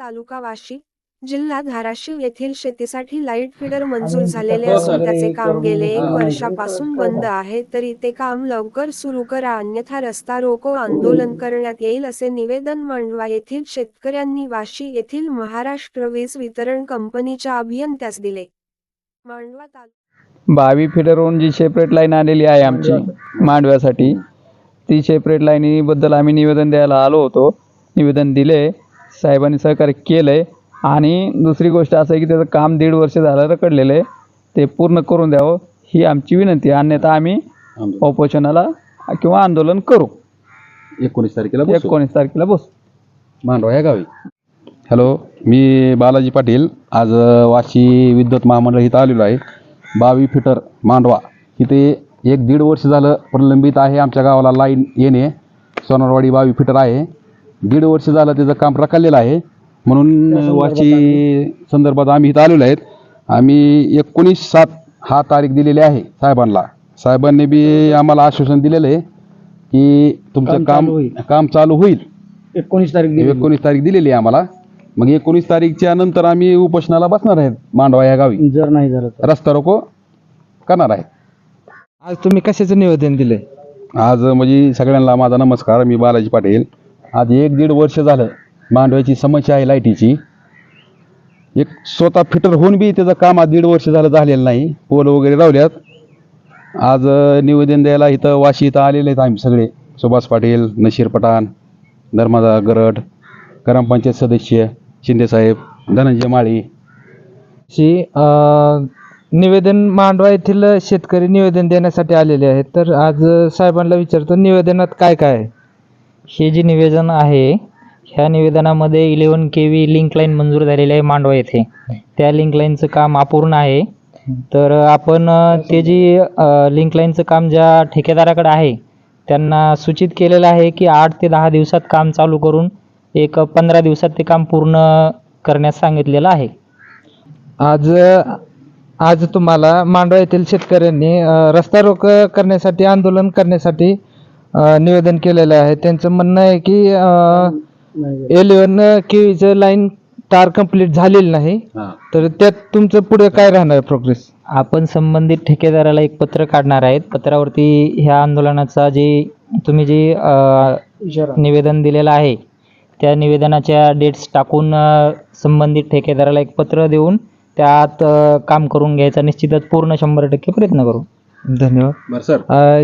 तालुका वाशी, जिल्हा धाराशिव येथील शेतीसाठी लाईट फीडर मंजूर झालेले असून त्याचे काम गेले 1 वर्षापासून बंद आहे, तरी ते काम लवकर सुरू करा अन्यथा रस्ता रोको आंदोलन करण्यात येईल असे निवेदन मांडवा येथील शेतकऱ्यांनी वाशी येथील महाराष्ट्र वीज वितरण कंपनीच्या अभियंत्यास दिले. मांडवा तालुका 22 फीडरवरून जी सेपरेट लाईन आलेली आहे आमची मांडव्यासाठी, ती सेपरेट लाईनीबद्दल आम्ही निवेदन द्यायला आलो होतो. निवेदन दिले, साहेबांनी सहकार्य केलंय. आणि दुसरी गोष्ट असं आहे की त्याचं काम 1.5 वर्ष झालं रखडलेलं आहे, ते पूर्ण करून द्यावं ही आमची विनंती आहे. अन्यथा आम्ही उपोषणाला किंवा आंदोलन करू. 19 तारखेला बसू मांडवा या गावी. हॅलो, मी बालाजी पाटील. आज वाशी विद्युत महामंडळ इथं आलेलो आहे. 22 फीटर मांडवा इथे 1-1.5 वर्ष झालं प्रलंबित आहे. आमच्या गावाला लाईन येणे सोनारवाडी 22 फीटर आहे. 1.5 वर्ष झालं त्याचं काम रखडलेलं आहे. म्हणून वाशी संदर्भात आम्ही इथं आलेलो आहेत. आम्ही 19/7 हा तारीख दिलेली आहे साहेबांना. साहेबांनी बी आम्हाला आश्वासन दिलेलं आहे की तुमचं काम चालू होईल. 19 तारीख दिलेली आहे आम्हाला. मग 19 तारीखच्या नंतर आम्ही उपोषणाला बसणार आहेत मांडवा या गावी. जर नाही झालं तर रस्ता रोको करणार आहे. आज तुम्ही कशाचं निवेदन दिले? आज म्हणजे सगळ्यांना माझा नमस्कार. मी बालाजी पाटील. आज 1-1.5 वर्ष झालं मांडव्याची समस्या आहे लाईटीची. एक स्वतः फिटर होऊन बी त्याचं काम आज 1.5 वर्ष झालं झालेलं नाही. पोल वगैरे लावल्यात. आज निवेदन द्यायला इथं वाशी इथं आलेले आहेत आम्ही सगळे. सुभाष पाटील, नशीर पठाण, नर्मदा गरड, ग्रामपंचायत सदस्य शिंदेसाहेब, धनंजय माळी. निवेदन मांडवा येथील शेतकरी निवेदन देण्यासाठी आलेले आहेत. तर आज साहेबांना विचारतो, निवेदनात काय काय आहे? हे जे निवेदन आहे, ह्या निवेदनामध्ये 11 kV लिंक लाईन मंजूर झालेली आहे मांडवा येथे. त्या लिंक लाईनचं काम अपूर्ण आहे. तर आपण ते जी लिंक लाईनचं काम ज्या ठेकेदाराकडे आहे त्यांना सूचित केलेलं आहे की 8 ते 10 दिवसात काम चालू करून 15 दिवसात ते काम पूर्ण करण्यास सांगितलेलं आहे. आज तुम्हाला मांडवा येथील शेतकऱ्यांनी रस्ता रोको करण्यासाठी, आंदोलन करण्यासाठी निवेदन केलेलं आहे. त्यांचं म्हणणं आहे की 11 kVचं लाईन तार कंप्लीट झालेली नाही. तर त्यात तुमचं पुढे काय राहणार प्रोग्रेस? आपण संबंधित ठेकेदाराला एक पत्र काढणार आहेत. पत्रावरती ह्या आंदोलनाचा तुम्ही निवेदन दिलेलं आहे त्या निवेदनाच्या डेट्स टाकून संबंधित ठेकेदाराला एक पत्र देऊन त्यात काम करून घ्यायचा निश्चितच पूर्ण 100% प्रयत्न करू. धन्यवाद. बरं सर.